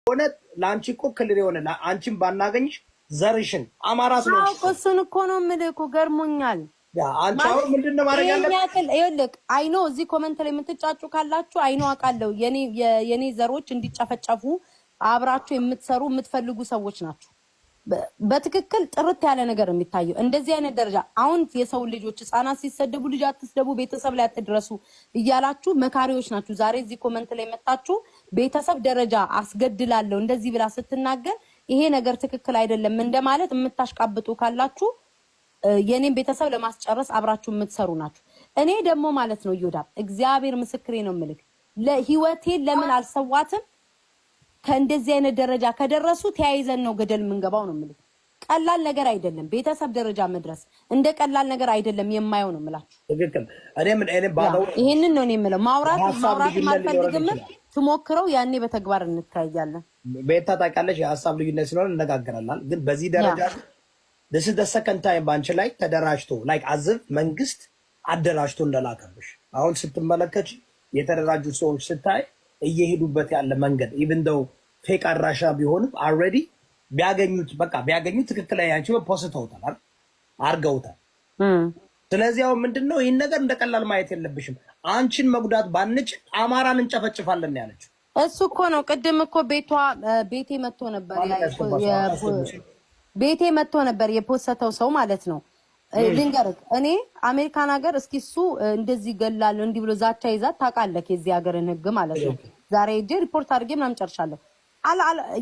ሆነ ላንቺ እኮ ክልል የሆነ አንቺን ባናገኝሽ ዘርሽን አማራ ስለሆነ አዎ እሱን እኮ ነው የምልህ እኮ ገርሞኛል። ያ አንቺ አሁን ምንድነው ማድረግ ያለብሽ? ይኸውልህ አይኖ እዚህ ኮሜንት ላይ የምትጫጩ ካላችሁ አይኖ አውቃለሁ። የኔ ዘሮች እንዲጨፈጨፉ አብራችሁ የምትሰሩ የምትፈልጉ ሰዎች ናችሁ። በትክክል ጥርት ያለ ነገር የሚታየው እንደዚህ አይነት ደረጃ አሁን የሰው ልጆች ህፃናት ሲሰደቡ ልጅ አትስደቡ፣ ቤተሰብ ላይ አትድረሱ እያላችሁ መካሪዎች ናችሁ። ዛሬ እዚህ ኮሜንት ላይ መጣችሁ ቤተሰብ ደረጃ አስገድላለሁ እንደዚህ ብላ ስትናገር ይሄ ነገር ትክክል አይደለም እንደማለት የምታሽቃብጡ ካላችሁ የኔን ቤተሰብ ለማስጨረስ አብራችሁ የምትሰሩ ናችሁ። እኔ ደግሞ ማለት ነው ይወዳ እግዚአብሔር ምስክሬ ነው የምልክ ለህይወቴን ለምን አልሰዋትም ከእንደዚህ አይነት ደረጃ ከደረሱ ተያይዘን ነው ገደል ምንገባው ነው የምልክ። ቀላል ነገር አይደለም ቤተሰብ ደረጃ መድረስ እንደ ቀላል ነገር አይደለም የማየው ነው የምላችሁ። ትክክል እኔ ባለው ይሄንን ነው የምለው። ማውራት ማልፈልግም ትሞክረው ያኔ በተግባር እንታያለን። ቤታ ታውቃለች የሀሳብ ልዩነት ስለሆነ እነጋገራለን። ግን በዚህ ደረጃ this is the second time ባንቺ ላይ ተደራጅቶ like አዝብ መንግስት አደራጅቶ እንደላከብሽ አሁን ስትመለከች የተደራጁ ሰዎች ስታይ እየሄዱበት ያለ መንገድ even though ፌክ አድራሻ ቢሆንም already ቢያገኙት ትክክለኛ ያንቺ ፖስት አውጣላል አርገውታል። ስለዚህ አሁን ምንድነው ይሄን ነገር እንደቀላል ማየት የለብሽም። አንቺን መጉዳት ባንችል አማራን እንጨፈጭፋለን ያለችው እሱ እኮ ነው። ቅድም እኮ ቤቴ መጥቶ ነበር የፖስተው ሰው ማለት ነው። ልንገርህ እኔ አሜሪካን ሀገር እስኪ እሱ እንደዚህ ገላለሁ እንዲህ ብሎ ዛቻ ይዛት ታውቃለህ የዚህ ሀገርን ህግ ማለት ነው። ዛሬ እጄ ሪፖርት አድርጌ ምናምን ጨርሻለሁ።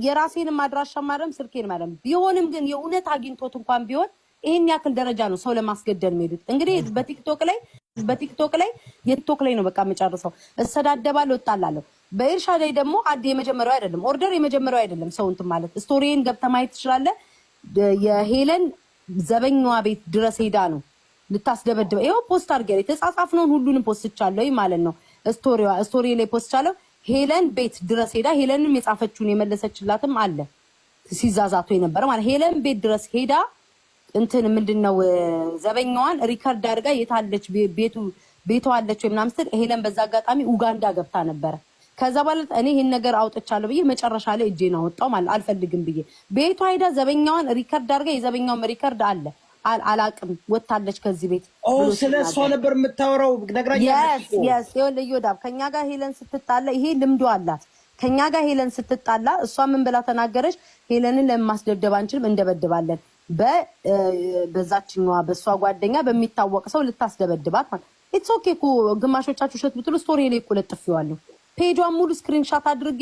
የራሴንም አድራሻ ማረም ስልኬን ማረም ቢሆንም ግን የእውነት አግኝቶት እንኳን ቢሆን ይሄን ያክል ደረጃ ነው ሰው ለማስገደል የሚሄዱት። እንግዲህ በቲክቶክ ላይ የቲክቶክ ላይ ነው በቃ መጨረሰው እሰዳደባለሁ እጣላለሁ። በኢርሻዳይ ደግሞ የመጀመሪያው አይደለም ኦርደር የመጀመሪያው አይደለም። ሰው እንትን ማለት ስቶሪን ገብተህ ማየት ትችላለህ። የሄለን ዘበኛዋ ቤት ድረስ ሄዳ ነው ልታስደበድበው። ይሄው ፖስት አድርጌ የተጻጻፍነውን ሁሉንም ፖስትቻለሁ ማለት ነው። ስቶሪ ላይ ፖስትቻለሁ። ሄለን ቤት ድረስ ሄዳ ሄለንም የጻፈችውን የመለሰችላትም አለ ሲዛዛቱ የነበረ ማለት ሄለን ቤት ድረስ ሄዳ እንትን ምንድነው ዘበኛዋን ሪከርድ አድርጋ የታለች ቤቷ አለች ወይ ምናምን ስትል ሄለን በዛ አጋጣሚ ኡጋንዳ ገብታ ነበረ። ከዛ በኋላ እኔ ይሄን ነገር አውጥቻለሁ ብዬ መጨረሻ ላይ እጄን አወጣው ማለት አልፈልግም ብዬ ቤቷ ሄዳ ዘበኛዋን ሪከርድ አድርጋ የዘበኛውን ሪከርድ አለ አላቅም ወጣለች ከዚህ ቤት ስለሷ ነበር የምታወራው ነግራኛለች። ይኸውልህ ይወዳብ ከኛ ጋር ሄለን ስትጣላ ይሄ ልምዶ አላት። ከኛ ጋር ሄለን ስትጣላ እሷ ምን ብላ ተናገረች? ሄለንን ለማስደብደብ አንችልም እንደበድባለን በዛችኛዋ በሷ ጓደኛ በሚታወቅ ሰው ልታስደበድባት ማለት ኢትስ ኦኬ እኮ ግማሾቻችሁ ሸት ብትሉ ስቶሪ ላይ እኮ ለጥፌዋለሁ። ፔጇን ሙሉ ስክሪንሻት አድርጌ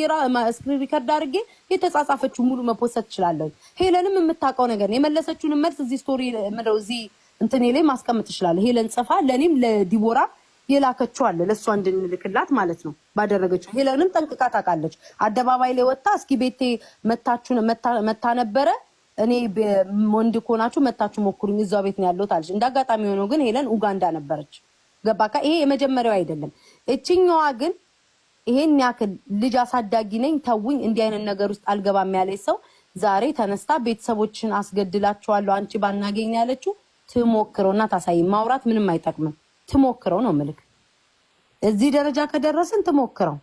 ስክሪን ሪከርድ አድርጌ የተጻጻፈችው ሙሉ መፖሰት ትችላለህ። ሄለንም የምታውቀው ነገር የመለሰችውን መልስ እዚህ ስቶሪ ምንድነው እዚህ እንትን ላይ ማስቀመጥ ትችላለህ። ሄለን ጽፋ ለኔም ለዲቦራ የላከችው አለ ለሷ እንድንልክላት ማለት ነው ባደረገችው። ሄለንም ጠንቅቃ ታውቃለች። አደባባይ ላይ ወጣ እስኪ ቤቴ መታ ነበረ እኔ ወንድ ኮናችሁ መታችሁ ሞክሩኝ እዛው ቤት ነው ያለሁት አለች። እንዳጋጣሚ ሆኖ ግን ሄለን ኡጋንዳ ነበረች። ገባካ? ይሄ የመጀመሪያው አይደለም። እቺኛዋ ግን ይሄን ያክል ልጅ አሳዳጊ ነኝ ተውኝ እንዲህ አይነት ነገር ውስጥ አልገባም ያለች ሰው ዛሬ ተነስታ ቤተሰቦችን አስገድላቸዋለሁ አንቺ ባናገኝ ያለችው ትሞክረውና ታሳይ። ማውራት ምንም አይጠቅምም። ትሞክረው ነው ምልክ እዚህ ደረጃ ከደረስን ትሞክረው።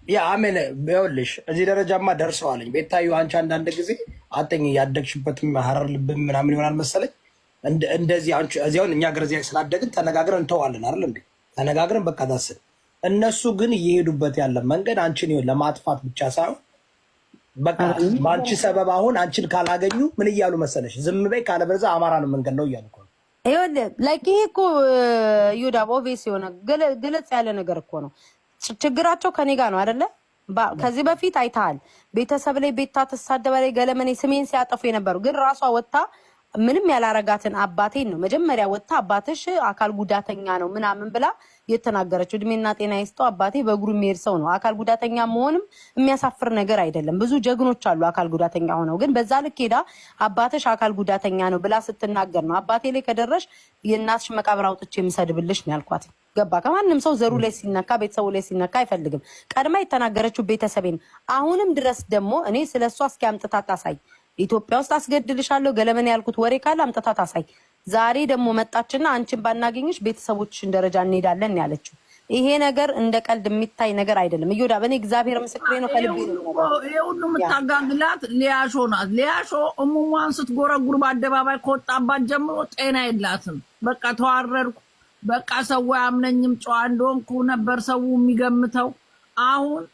ያ አሜን ይኸውልሽ እዚህ ደረጃማ ደርሰዋለኝ። ቤታዩ አንቺ አንዳንድ ጊዜ አጥኝ ያደግሽበትም ሀረር ልብም ምናምን ይሆናል መሰለኝ እንደዚህ አንቺ እዚያውን እኛ ገረዚያ ስላደግን ተነጋግረን እንተዋለን አይደል እንዴ? ተነጋግረን በቃ ታስብ። እነሱ ግን እየሄዱበት ያለ መንገድ አንቺን ለማጥፋት ብቻ ሳይሆን በቃ በአንቺ ሰበብ አሁን አንቺን ካላገኙ ምን እያሉ መሰለሽ? ዝም በይ ካለበለዚያ አማራ ነው መንገድ ነው እያሉ እኮ ነው። ይኸውልህ ላይክ ይሄ እኮ ይሁዳ ኦቬስ የሆነ ገለጽ ያለ ነገር እኮ ነው። ችግራቸው ከኔ ጋር ነው አይደለ? ከዚህ በፊት አይተሃል። ቤተሰብ ላይ ቤታ ተሳደበ ላይ ገለመኔ ስሜን ሲያጠፉ የነበሩ ግን ራሷ ወጣ ምንም ያላረጋትን አባቴን ነው መጀመሪያ ወጣ አባትሽ አካል ጉዳተኛ ነው ምናምን ብላ የተናገረችው። እድሜና ጤና ይስጠው። አባቴ በእግሩ የሚሄድ ሰው ነው። አካል ጉዳተኛ መሆንም የሚያሳፍር ነገር አይደለም። ብዙ ጀግኖች አሉ አካል ጉዳተኛ ሆነው። ግን በዛ ልክ ሄዳ አባትሽ አካል ጉዳተኛ ነው ብላ ስትናገር ነው አባቴ ላይ ከደረሽ የእናትሽ መቃብር አውጥቼ የምሰድብልሽ ነው ያልኳት። ገባ? ከማንም ሰው ዘሩ ላይ ሲነካ ቤተሰቡ ላይ ሲነካ አይፈልግም። ቀድማ የተናገረችው ቤተሰቤን። አሁንም ድረስ ደግሞ እኔ ስለሷ እስኪ አምጥታ ታሳይ። ኢትዮጵያ ውስጥ አስገድልሻለሁ ገለመን ያልኩት ወሬ ካለ አምጥታ ታሳይ። ዛሬ ደግሞ መጣችና አንቺን ባናገኝሽ ቤተሰቦችሽን ደረጃ እንሄዳለን ያለችው። ይሄ ነገር እንደ ቀልድ የሚታይ ነገር አይደለም። እዮዳ በእኔ እግዚአብሔር ምስክሬ ነው። ከልቤ ነው። ይሄ ሁሉ የምታጋግላት ሊያሾ ናት። ሊያሾ እሙሟን ስትጎረጉር በአደባባይ ከወጣባት ጀምሮ ጤና የላትም። በቃ ተዋረድኩ፣ በቃ ሰው አያምነኝም፣ ጨዋ እንደሆንኩ ነበር ሰው የሚገምተው። አሁን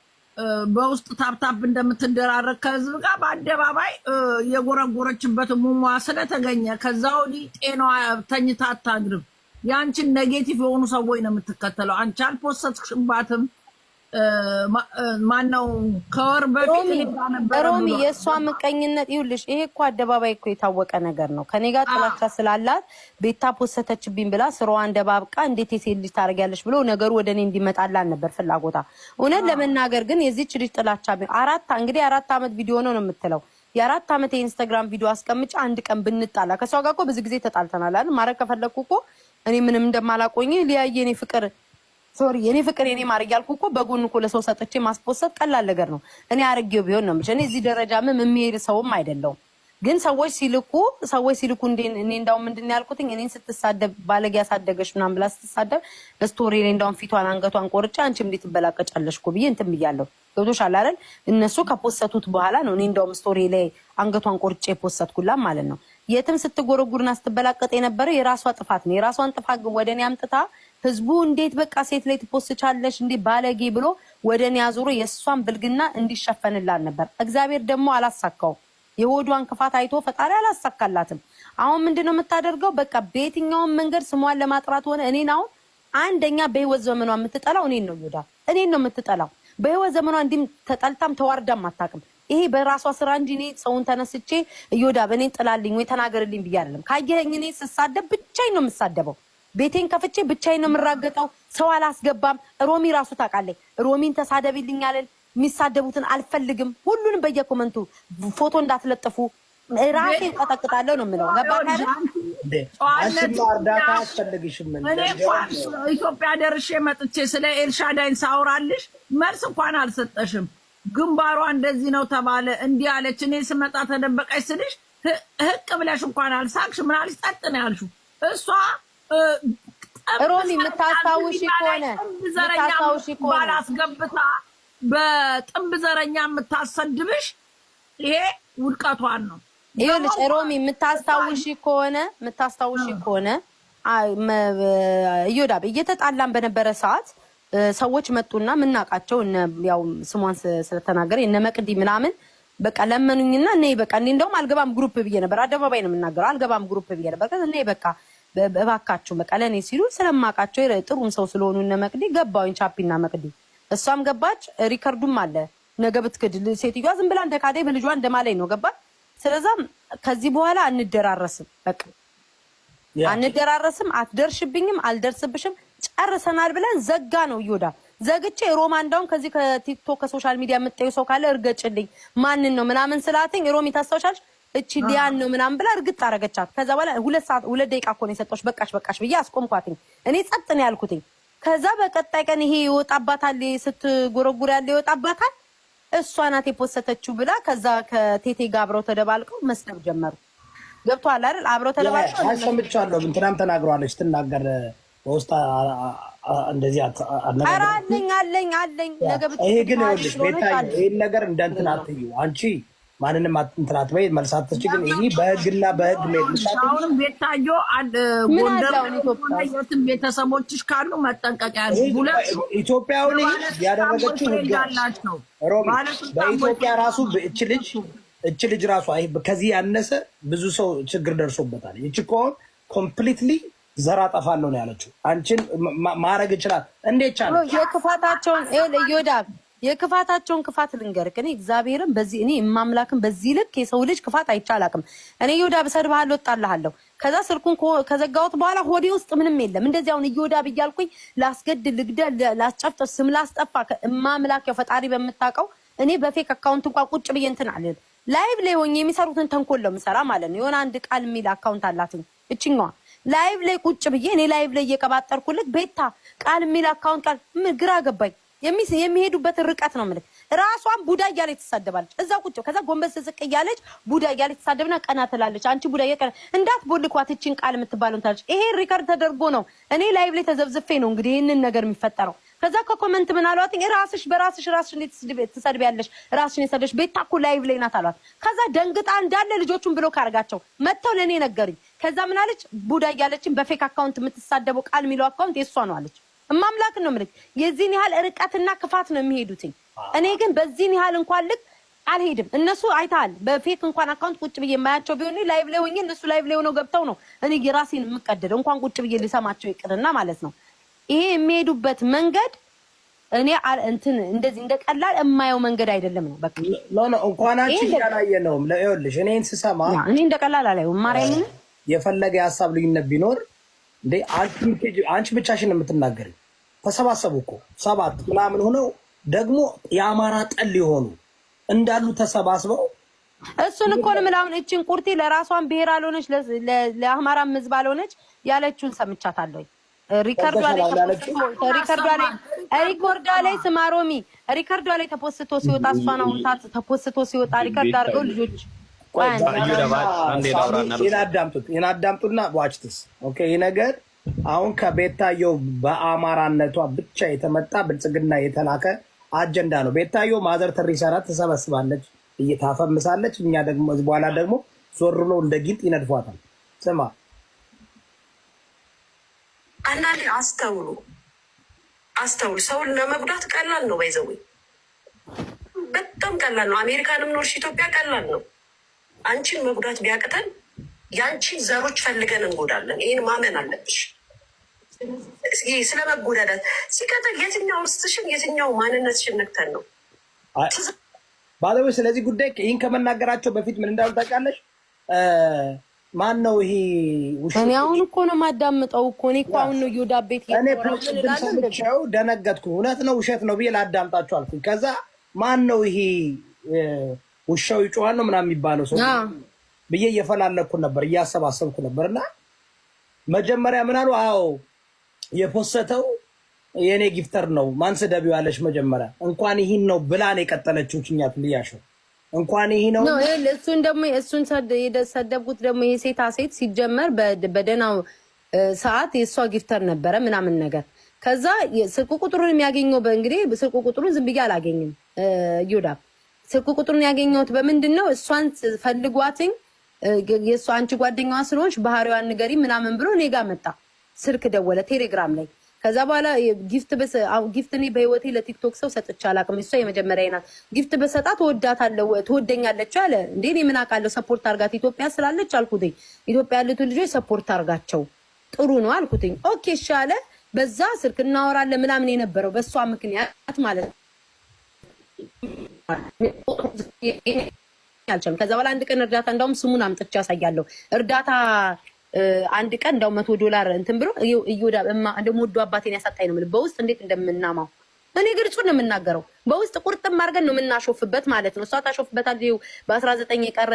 በውስጥ ታፕታፕ እንደምትደራረግ ከህዝብ ጋር በአደባባይ የጎረጎረችበት እሙሟ ስለተገኘ ከዛ ወዲህ ጤናዋ ተኝታ አታድርም። ያንቺን ኔጌቲቭ የሆኑ ሰዎች ነው የምትከተለው። አንቺ አልፖስትሽባትም። ማነው ከወር በፊት ሮሚ የእሷ ምቀኝነት ይኸውልሽ፣ ይሄ እኮ አደባባይ እኮ የታወቀ ነገር ነው። ከኔ ጋር ጥላቻ ስላላት ቤታ ፖስተችብኝ ብላ ስራዋን ደባብቃ እንዴት የሴት ልጅ ታደርጊያለሽ ብሎ ነገሩ ወደ እኔ እንዲመጣላት ነበር ፍላጎታ። እውነት ለመናገር ግን የዚች ልጅ ጥላቻ እንግዲህ 4 ዓመት ቪዲዮ ነው የምትለው። የ4 ዓመት የኢንስታግራም ቪዲዮ አስቀምጫ አንድ ቀን ብንጣላ ከሷ ጋር እኮ ብዙ ጊዜ ተጣልተናል አይደል? ማረግ ከፈለኩ እኮ እኔ ምንም እንደማላቆኝ ሊያየ የኔ ፍቅር የኔ ፍቅር የኔ ማር እያልኩ እኮ በጎን እኮ ለሰው ሰጥቼ ማስፖሰት ቀላል ነገር ነው። እኔ አርጌው ቢሆን ነው እኔ እዚህ ደረጃ የሚሄድ ሰውም አይደለሁም። ግን ሰዎች ሲልኩ እኔ እንዳውም ምንድን ነው ያልኩትኝ እኔን ስትሳደብ ባለጌ ያሳደገሽ ምናምን ብላ ስትሳደብ ስቶሪ ላይ እንዳውም ፊቷን አንገቷን ቆርጬ አንቺም እንዴት ትበላቀጫለሽ እኮ ብዬ እንትን ብያለሁ። ገብቶሻል አይደል? እነሱ ከፖሰቱት በኋላ ነው እኔ እንዳውም ስቶሪ ላይ አንገቷን ቆርጬ ፖሰትኩላት ማለት ነው። የትም ስትጎረጉርና ስትበላቀጥ የነበረው የራሷ ጥፋት ነው። የራሷን ጥፋት ግን ወደኔ አምጥታ ህዝቡ እንዴት በቃ ሴት ላይ ትፖስቻለሽ እንዴ ባለጌ ብሎ ወደኔ አዙሮ የሷን ብልግና እንዲሸፈንላት ነበር። እግዚአብሔር ደግሞ አላሳካው። የሆዷን ክፋት አይቶ ፈጣሪ አላሳካላትም። አሁን ምንድነው የምታደርገው? በቃ በየትኛውም መንገድ ስሟን ለማጥራት ሆነ እኔን አሁን አንደኛ በህይወት ዘመኗ የምትጠላው እኔን ነው። ይወዳ እኔን ነው የምትጠላው። በህይወት ዘመኗ እንዲም ተጠልታም ተዋርዳም አታውቅም። ይሄ በራሷ ስራ እንጂ እኔ ሰውን ተነስቼ እዮዳ በእኔን ጥላልኝ ወይ ተናገርልኝ ብዬ አይደለም። ካየኸኝ እኔ ስሳደብ ብቻዬን ነው የምሳደበው። ቤቴን ከፍቼ ብቻዬን ነው የምራገጠው። ሰው አላስገባም። ሮሚ ራሱ ታውቃለች። ሮሚን ተሳደብልኝ አለን። የሚሳደቡትን አልፈልግም። ሁሉንም በየኮመንቱ ፎቶ እንዳትለጥፉ ራሴ ቀጠቅጣለሁ ነው የምለው። ገባህ አይደል? እርዳታ አስፈልግሽም። ኢትዮጵያ ደርሼ መጥቼ ስለ ኤልሻዳይን ሳውራልሽ መልስ እንኳን አልሰጠሽም። ግንባሯ እንደዚህ ነው ተባለ እንዲህ አለች። እኔ ስመጣ ተደበቀች ስልሽ ህቅ ብለሽ እንኳን አልሳቅሽ። ምን አልሽ? ጸጥ ነው ያልሽው። እሷ ሮሚ የምታስታውሺ ከሆነ ባላስገብታ በጥንብ ዘረኛ የምታሰድብሽ ይሄ ውድቀቷን ነው። ይኸውልሽ ሮሚ የምታስታውሺ ከሆነ እዮዳብ እየተጣላን በነበረ ሰዓት ሰዎች መጡና ምናቃቸው ያው ስሟን ስለተናገረ እነ መቅዲ ምናምን በቃ ለመኑኝና እኔ በቃ እኔ እንደውም አልገባም ግሩፕ ብዬ ነበር። አደባባይ ነው የምናገረው። አልገባም ግሩፕ ብዬ ነበር። ከዛ እኔ በቃ እባካችሁ በቃ ለኔ ሲሉ ስለማቃቸው ጥሩም ሰው ስለሆኑ እነ መቅዲ ገባውኝ ቻፒና መቅዲ እሷም ገባች። ሪከርዱም አለ። ነገ ብትክድ ሴትዮዋ ዝም ብላ እንደካደይ በልጇ እንደማለኝ ነው። ገባ። ስለዛም ከዚህ በኋላ አንደራረስም። በቃ አንደራረስም። አትደርሽብኝም፣ አልደርስብሽም፣ ጨርሰናል ብለን ዘጋ ነው። ይወዳ ዘግቼ ሮማ እንዳውም ከዚህ ከቲክቶክ ከሶሻል ሚዲያ የምትጠዩ ሰው ካለ እርገጭልኝ ማንን ነው ምናምን ስላተኝ ሮሚ ታስታውሻለሽ? እቺ ሊያን ነው ምናምን ብላ እርግጥ አረገቻት። ከዛ በኋላ 2 ደቂቃ እኮ ነው የሰጠሁሽ፣ በቃሽ ብዬ አስቆምኳትኝ። እኔ ጸጥ ነው ያልኩትኝ። ከዛ በቀጣይ ቀን ይሄ ይወጣባታል፣ ስትጎረጉር ያለ ይወጣባታል፣ እሷ ናት የፖሰተችው ብላ ከዛ ከቴቴ ጋር አብረው ተደባልቀው መስደብ ጀመሩ። ገብቷል አይደል? አብረው ተደባልቀው አሰምቻለሁ። እንትናም ተናግሯለች። ትናገር በውስጥ እንደዚህ ኧረ አለኝ ነገ ብትይ ይሄ ግን ይኸውልሽ ቤታዬ ይሄን ነገር እንደ እንትን አትይው አንቺ ማንንም እንትን አትበይ። መልሳት ትችግን ይሄ በህግና በህግ ነው የሚሻለው። አሁንም ቤታዮ ጎንደር የትም ቤተሰቦችሽ ካሉ መጠንቀቅ ያዙ። ኢትዮጵያውን ያደረገችው ህግ ያላችሁ ሮሚ በኢትዮጵያ ራሱ እቺ ልጅ ራሱ ከዚህ ያነሰ ብዙ ሰው ችግር ደርሶበታል። እቺ ኮን ኮምፕሊትሊ ዘራ ጠፋለሁ ነው ያለችው። አንቺን ማረግ ይችላል እንዴት ቻለ? የክፋታቸውን ይወዳብ የክፋታቸውን ክፋት ልንገርክ። እኔ እግዚአብሔርን በዚህ እኔ የማምላክን በዚህ ልክ የሰው ልጅ ክፋት አይቻላቅም። እኔ ይወዳብ ሰድብሃለሁ፣ እጣልሃለሁ። ከዛ ስልኩን ከዘጋሁት በኋላ ሆዴ ውስጥ ምንም የለም። እንደዚህ አሁን ይወዳብ እያልኩኝ ላስገድል፣ ልግደል፣ ላስጨፍጥ፣ ስም ላስጠፋ የማምላክ ፈጣሪ በምታውቀው እኔ በፌክ አካውንት እንኳን ቁጭ ብዬ እንትን አለን ላይቭ ላይ ሆኜ የሚሰሩትን ተንኮል ነው የምሰራ ማለት ነው። የሆነ አንድ ቃል የሚል አካውንት አላትኝ እችኛዋ ላይቭ ላይ ቁጭ ብዬ እኔ ላይቭ ላይ እየቀባጠርኩልክ ቤታ ቃል የሚል አካውንት ቃል ግራ ገባኝ። የሚሄዱበት ርቀት ነው ማለት ራሷን ቡዳ እያለች ትሳደባለች። እዛ ቁጭ ከዛ ጎንበስ ዝቅ እያለች ቡዳ እያለች ትሳደብና ቀና ትላለች። አንቺ ቡዳ እንዳትቦልኳት እቺን ቃል የምትባለው ታለች። ይሄ ሪከርድ ተደርጎ ነው እኔ ላይቭ ላይ ተዘብዝፌ ነው እንግዲህ ይሄንን ነገር የሚፈጠረው። ከዛ ኮመንት ምን አሏት? ራስሽ በራስሽ እንዴት ትሰድቢያለሽ? ራስሽን የሰደሽ ቤታ እኮ ላይቭ ላይ ናት አሏት። ከዛ ደንግጣ እንዳለ ልጆቹን ብሎ ካርጋቸው መጥተው ለኔ ነገሩኝ። ከዛ ምን አለች? ቡዳ እያለችን በፌክ አካውንት የምትሳደበው ቃል የሚለው አካውንት የሷ ነው አለች። እማምላክ ነው የምልህ። የዚህን ያህል ርቀትና ክፋት ነው የሚሄዱትኝ። እኔ ግን በዚህን ያህል እንኳን ልክ አልሄድም። እነሱ አይተሃል፣ በፌክ እንኳን አካውንት ቁጭ ብዬ የማያቸው ቢሆን ላይቭ ላይ ሆኜ እነሱ ላይቭ ላይ ሆነው ገብተው ነው እኔ የራሴን የምቀደደው። እንኳን ቁጭ ብዬ ልሰማቸው ይቅርና ማለት ነው። ይሄ የሚሄዱበት መንገድ እኔ እንትን እንደዚህ እንደቀላል የማየው መንገድ አይደለም ነው በቃ። ኖ እንኳን አንቺ ያላየነውም ለይኸውልሽ እኔን ስሰማ እኔ እንደቀላል አላየውም። ማርያምን የፈለገ የሀሳብ ልዩነት ቢኖር እንዴ አንቺ ብቻሽን የምትናገሪ ተሰባሰቡ እኮ 7 ምናምን ሆነው ደግሞ የአማራ ጠል የሆኑ እንዳሉ ተሰባስበው እሱን እኮ ነው የምላውን። እቺን ቁርቴ ለራሷን ብሔር አልሆነች ለአማራም ህዝብ አልሆነች ያለችውን ሰምቻታለሁ። ሪከርዷ ላይ ስማሮሚ ሪከርዷ ላይ ተፖስቶ ሲወጣ እሷን አሁን ተፖስቶ ሲወጣ ሪከርድ አድርገው ልጆች አዳምጡና ዋችትስ ኦኬ። ይህ ነገር አሁን ከቤታየው በአማራነቷ ብቻ የተመጣ ብልጽግና የተላከ አጀንዳ ነው። ቤታየው ማዘር ተሬሳ ናት፣ ትሰበስባለች፣ እየታፈምሳለች። እኛ ደግሞ በኋላ ደግሞ ዞር ብሎ እንደ ጊንጥ ይነድፏታል። ስማ አንዳንዴ አስተውሉ። ሰውን ለመጉዳት ቀላል ነው፣ ባይዘው በጣም ቀላል ነው። አሜሪካንም ኖርሽ ኢትዮጵያ ቀላል ነው። አንቺን መጉዳት ቢያቅተን የአንቺን ዘሮች ፈልገን እንጎዳለን። ይህን ማመን አለብሽ። ስለመጎዳዳት ሲቀጥል የትኛው ርስሽን የትኛው ማንነትሽን ነክተን ነው ባለወ። ስለዚህ ጉዳይ ይህን ከመናገራቸው በፊት ምን እንዳሉ ታውቂያለሽ? ማን ነው ይሄ? እኔ አሁን እኮ ነው የማዳምጠው እኮ እኔ እኮ አሁን ነው ይወዳ ቤት ሰምቼው ደነገጥኩ። እውነት ነው ውሸት ነው ብዬ ላዳምጣቸው አልኩኝ። ከዛ ማን ነው ይሄ ውሻው ይጮሃል ነው ምናምን የሚባለው ሰው ብዬ እየፈላለኩ ነበር፣ እያሰባሰብኩ ነበር። እና መጀመሪያ ምን አሉ? አዎ የፖሰተው የእኔ ጊፍተር ነው። ማን ስደቢው አለሽ? መጀመሪያ እንኳን ይህን ነው ብላን የቀጠለችው ችኛት ልያሸው እንኳን ይሄ ነው ነው እሱን ደግሞ እሱን ሰደብኩት። ደግሞ ይሄ ሴታ ሴት ሲጀመር በደናው ሰዓት የሷ ጊፍተር ነበረ ምናምን ነገር። ከዛ ስልኩ ቁጥሩን የሚያገኘው በእንግዲህ ስልኩ ቁጥሩን ዝም ብዬ አላገኝም። ይሁዳ ስልኩ ቁጥሩን ያገኘሁት በምንድን ነው? እሷን ፈልጓትኝ የእሷ አንቺ ጓደኛዋ ስለሆንሽ ባህሪዋን ንገሪ ምናምን ብሎ እኔ ጋር መጣ። ስልክ ደወለ ቴሌግራም ላይ። ከዛ በኋላ ጊፍት እኔ በህይወቴ ለቲክቶክ ሰው ሰጥቼ አላውቅም። እሷ የመጀመሪያ ናት። ጊፍት በሰጣት እወዳታለሁ ትወደኛለች አለ። እንዴ እኔ ምን አውቃለሁ? ሰፖርት አርጋት ኢትዮጵያ ስላለች አልኩትኝ። ኢትዮጵያ ያሉት ልጆች ሰፖርት አርጋቸው ጥሩ ነው አልኩትኝ። ኦኬ እሺ አለ። በዛ ስልክ እናወራለን ምናምን የነበረው በእሷ ምክንያት ማለት ነው። አልቻልኩም። ከዛ በኋላ አንድ ቀን እርዳታ እንዳውም ስሙን አምጥቼ ያሳያለሁ። እርዳታ አንድ ቀን እንዳው $100 እንትን ብሎ እዩዳ እንደምወዱ አባቴን ያሳጣኝ ነው። በውስጥ እንዴት እንደምናማው እኔ ግልጹን ነው የምናገረው። በውስጥ ቁርጥም አድርገን ነው የምናሾፍበት ማለት ነው። እሷ ታሾፍበታል። በ19 የቀረ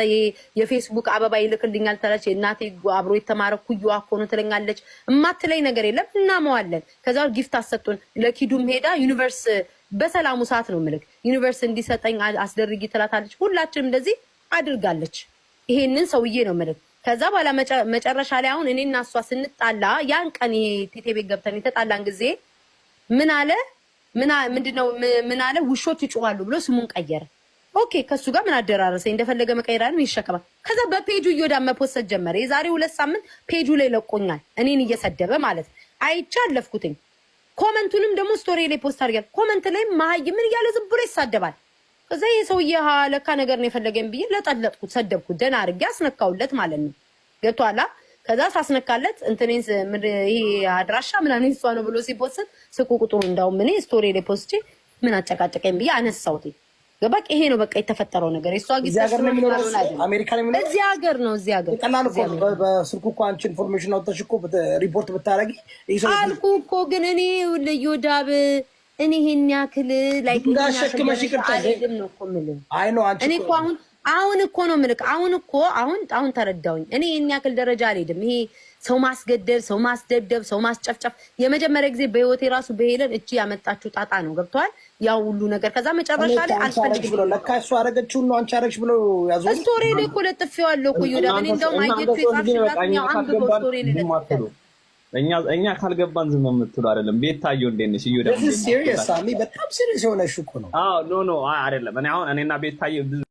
የፌስቡክ አበባ ይልክልኛል ተለች። እናቴ አብሮ የተማረ ኩዩዋ እኮ ነው ትለኛለች። እማትለኝ ነገር የለም። እናማዋለን። ከዛ ጊፍት አሰጡን። ለኪዱም ሄዳ ዩኒቨርስ በሰላሙ ሰዓት ነው ምልክ ዩኒቨርስ እንዲሰጠኝ አስደርጊ ትላታለች። ሁላችንም እንደዚህ አድርጋለች። ይሄንን ሰውዬ ነው ምልክ። ከዛ በኋላ መጨረሻ ላይ አሁን እኔና እሷ ስንጣላ ያን ቀን ይሄ ቲቴ ቤት ገብተን የተጣላን ጊዜ ምን አለ ምንድነው ምን አለ ውሾች ይጮሃሉ ብሎ ስሙን ቀየረ። ኦኬ ከሱ ጋር ምን አደራረሰኝ? እንደፈለገ መቀየራን ይሸከማል። ከዛ በፔጁ እየወዳ መፖሰት ጀመረ። የዛሬ 2 ሳምንት ፔጁ ላይ ለቆኛል እኔን እየሰደበ ማለት አይቻ አለፍኩትኝ። ኮመንቱንም ደግሞ ስቶሪ ላይ ፖስት አድርጋል። ኮመንት ላይ ማሀይ ምን እያለ ዝም ብሎ ይሳደባል። ከዛ የሰውዬ ለካ ነገር ነው የፈለገኝ ብዬ ለጠለጥኩት፣ ሰደብኩት፣ ደህና አድርጌ አስነካውለት ማለት ነው። ገብቷላ። ከዛ ሳስነካለት እንትኔን ይሄ አድራሻ ምናምን እሷ ነው ብሎ ሲፖስት ስልኩ ቁጥሩ እንዳውም እኔ ስቶሪ ላይ ፖስቼ ምን አጨቃጨቀኝ ብዬ አነሳውት። ገባክ? ይሄ ነው በቃ የተፈጠረው ነገር። እሷ ጊዜ ሀገር ነው የሚኖረው አሜሪካ ነው የሚኖረው እዚህ ሀገር ነው እዚህ ሀገር ቀላል እኮ በስልኩ እኮ አንቺ ኢንፎርሜሽን አውጥተሽ እኮ ሪፖርት ብታረጊ አልኩ እኮ። ግን እኔ ለዮዳብ እኔ ይሄን ያክል ላይክ እንዳሸክመሽ ይቅርታ ነው እኮ የምልህ። አይ ነው አንቺ እኔ እኮ አሁን እኮ ነው የምልህ። አሁን ተረዳሁኝ። እኔ ይሄን ያክል ደረጃ አልሄድም። ይሄ ሰው ማስገደል፣ ሰው ማስደብደብ፣ ሰው ማስጨፍጨፍ የመጀመሪያ ጊዜ በህይወቴ ራሱ በሄለን እቺ ያመጣችሁ ጣጣ ነው። ገብቷል? ያው ሁሉ ነገር ከዛ መጨረሻ ላይ አልፈልግም ብሎ ለካ እሱ አረገችው ነው አንቺ አረግሽ ብሎ ያዙ ስቶሪ ላይ እኮ ለጥፌዋለሁ እኮ ይወዳ። እኔ እንደውም አየቱ የጻፍሽላት ነው አንድ ስቶሪ ላይ ለጥፌዋለሁ። እኛ ካልገባን ዝም የምትሉ አይደለም። ቤት ታየው እንዴት ነሽ? እዩ ሲሪየስ ሳሚ በጣም ሲሪየስ የሆነ እኮ ነው። ኖ አይደለም። እኔ አሁን እኔና ቤት ታየው